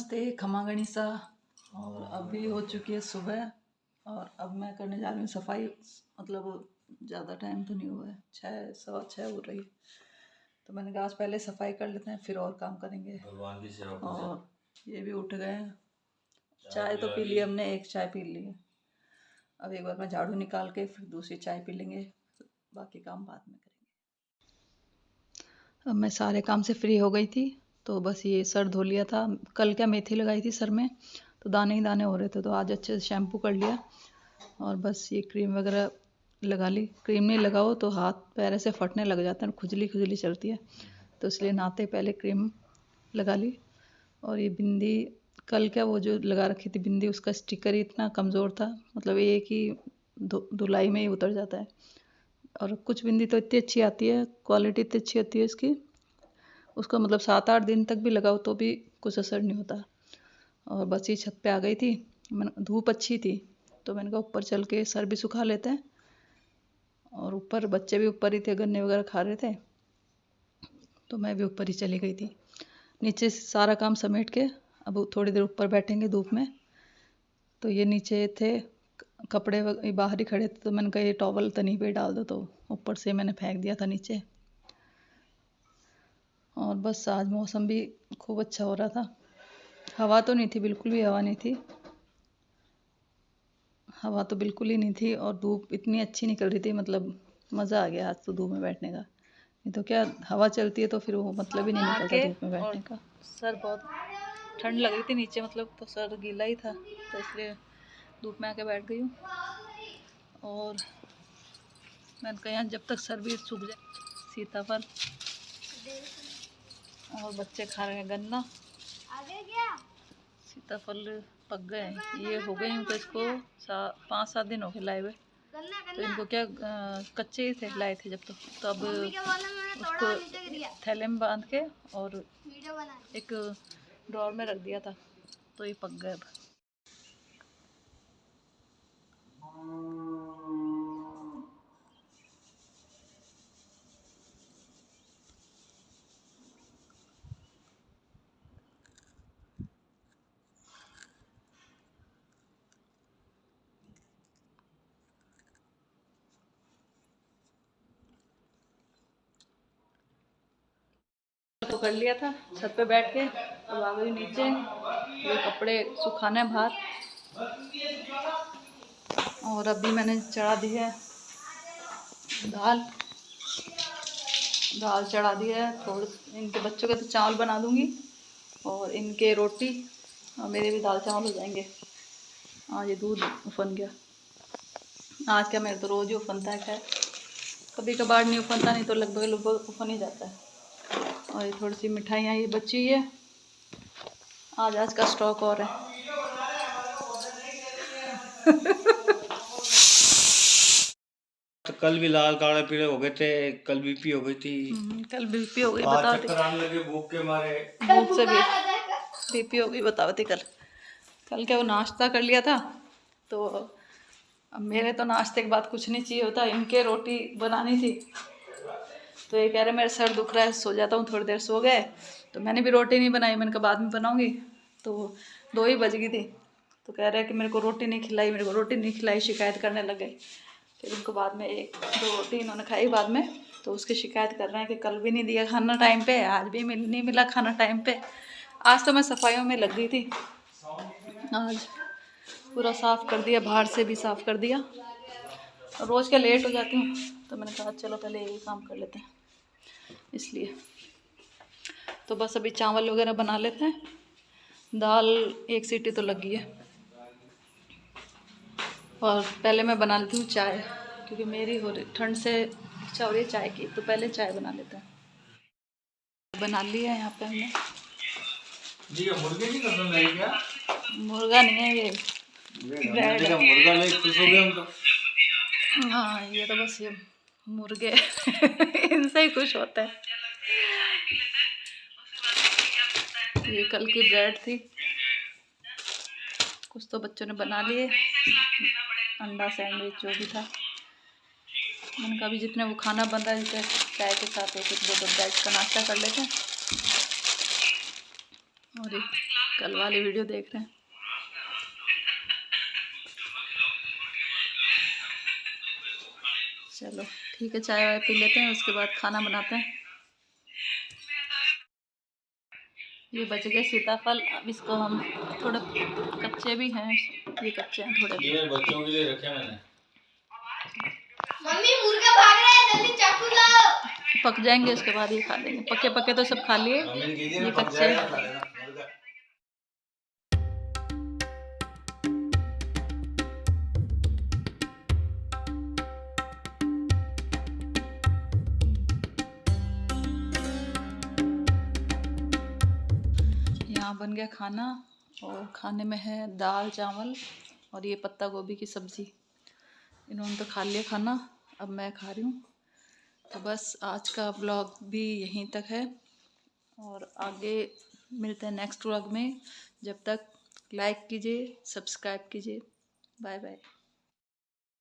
नमस्ते, खमा गणिसा। और अभी हो चुकी है सुबह और अब मैं करने जा रही हूँ सफाई। मतलब ज़्यादा टाइम तो नहीं हुआ है, 6 सवा 6 हो रही है, तो मैंने कहा आज पहले सफाई कर लेते हैं फिर और काम करेंगे। भगवान की सेवा और ये भी उठ गए हैं। चाय तो पी ली हमने, एक चाय पी ली है। अब एक बार मैं झाड़ू निकाल के फिर दूसरी चाय पी लेंगे, बाकी काम बाद में करेंगे। अब मैं सारे काम से फ्री हो गई थी, तो बस ये सर धो लिया था। कल क्या मेथी लगाई थी सर में, तो दाने ही दाने हो रहे थे, तो आज अच्छे से शैम्पू कर लिया और बस ये क्रीम वगैरह लगा ली। क्रीम नहीं लगाओ तो हाथ पैर ऐसे फटने लग जाते हैं, खुजली खुजली चलती है, तो इसलिए नहाते पहले क्रीम लगा ली। और ये बिंदी कल क्या वो जो लगा रखी थी बिंदी, उसका स्टिकर ही इतना कमज़ोर था, मतलब एक ही धुलाई में ही उतर जाता है। और कुछ बिंदी तो इतनी अच्छी आती है, क्वालिटी इतनी अच्छी आती है इसकी, उसका मतलब 7-8 दिन तक भी लगाओ तो भी कुछ असर नहीं होता। और बस ये छत पे आ गई थी, मैंने धूप अच्छी थी तो मैंने कहा ऊपर चल के सर भी सुखा लेते हैं। और ऊपर बच्चे भी ऊपर ही थे, गन्ने वगैरह खा रहे थे, तो मैं भी ऊपर ही चली गई थी। नीचे से सारा काम समेट के अब थोड़ी देर ऊपर बैठेंगे धूप में। तो ये नीचे थे कपड़े बाहर ही खड़े थे, तो मैंने कहा ये टॉवल तनी पे डाल दो, तो ऊपर से मैंने फेंक दिया था नीचे। और बस आज मौसम भी खूब अच्छा हो रहा था, हवा तो नहीं थी, बिल्कुल भी हवा नहीं थी, हवा तो बिल्कुल ही नहीं थी। और धूप इतनी अच्छी निकल रही थी, मतलब मज़ा आ गया आज तो धूप में बैठने का। नहीं तो क्या हवा चलती है तो फिर वो मतलब ही नहीं निकलता धूप में बैठने का। सर बहुत ठंड लग रही थी नीचे, मतलब तो सर गीला ही था, तो इसलिए धूप में आके बैठ गई हूँ। और मैंने कहा जब तक सर भी सूख जाए। सीताफल और बच्चे खा रहे हैं गन्ना। सीताफल पक गए, ये हो गए हैं, तो इसको 5-7 दिन हो गए लाए हुए, तो इनको क्या कच्चे ही थे लाए थे जब तो अब उसको थैले में बांध के और एक ड्रॉर में रख दिया था, तो ये पक गए अब। तो कर लिया था छत पे बैठ के, अब आ गई नीचे, ये कपड़े सुखाने बाहर। और अभी मैंने चढ़ा दी है दाल चढ़ा दी है। थोड़े इनके बच्चों के तो चावल बना दूंगी और इनके रोटी, और मेरे भी दाल चावल हो जाएंगे। आज ये दूध उफन गया, आज क्या मेरे तो रोज़ ही उफनता है, खैर कभी कभार नहीं उफनता, नहीं तो लगभग उफन ही जाता है। और ये थोड़ी सी मिठाइयाँ ये बची है, आज का स्टॉक और है। तो कल भी लाल काले पीले हो गए थे, कल बीपी हो गई थी, कल बीपी हो गई, आज बताओ चक्कर आने लगे भूख के मारे, भूख से भी बीपी हो गई, बताओ थी कल क्या वो नाश्ता कर लिया था, तो अब मेरे तो नाश्ते के बाद कुछ नहीं चाहिए होता, इनके रोटी बनानी थी, तो ये कह रहे मेरा सर दुख रहा है, सो जाता हूँ, थोड़ी देर सो गए, तो मैंने भी रोटी नहीं बनाई, मैंने कहा बाद में बनाऊंगी, तो 2 ही बज गई थी, तो कह रहे कि मेरे को रोटी नहीं खिलाई, शिकायत करने लग गए। फिर उनको बाद में 1-2 रोटी इन्होंने खाई बाद में, तो उसकी शिकायत कर रहे हैं कि कल भी नहीं दिया खाना टाइम पे, आज भी नहीं मिला खाना टाइम पे। आज तो मैं सफाइयों में लग गई थी, आज पूरा साफ़ कर दिया, बाहर से भी साफ़ कर दिया। रोज़ क्या लेट हो जाती हूँ, तो मैंने कहा चलो पहले यही काम कर लेते हैं, इसलिए। तो बस अभी चावल वगैरह बना लेते हैं, दाल 1 सीटी तो लगी है। और पहले मैं बना लेती हूँ चाय, क्योंकि मेरी हो रही ठंड से इच्छा हो रही है चाय की, तो पहले चाय बना लेते हैं। बना लिया है यहाँ पे हमने। जी मुर्गे नहीं पसंद है क्या? मुर्गा नहीं है ये, ब्रेड है। मुर्गा ले खुश हो गए हम तो। हाँ ये तो बस ये मुर्गे इनसे ही खुश होता है। ये कल की ब्रेड थी, कुछ तो बच्चों ने बना लिए, अंडा सैंडविच जो भी था। मैंने कहा अभी जितने वो खाना बन रहा है चाय के साथ 1-2 ब्रेड का नाश्ता कर लेते हैं। और ये कल वाली वीडियो देख रहे हैं। चलो ठीक है, चाय वाय पी लेते हैं, उसके बाद खाना बनाते हैं। ये बच गए सीताफल, अब इसको हम थोड़े कच्चे भी हैं, ये कच्चे हैं थोड़े। ये मेरे बच्चों के लिए रखे मैंने। मम्मी मुर्गा भाग रहा है, जल्दी चाकू लाओ। पक जाएंगे उसके बाद ये खा लेंगे। पके पके तो सब खा लिए, ये कच्चे। यहाँ बन गया खाना, और खाने में है दाल चावल और ये पत्ता गोभी की सब्ज़ी। इन्होंने तो खा लिया खाना, अब मैं खा रही हूँ। तो बस आज का व्लॉग भी यहीं तक है, और आगे मिलते हैं नेक्स्ट व्लॉग में। जब तक लाइक कीजिए, सब्सक्राइब कीजिए। Bye bye.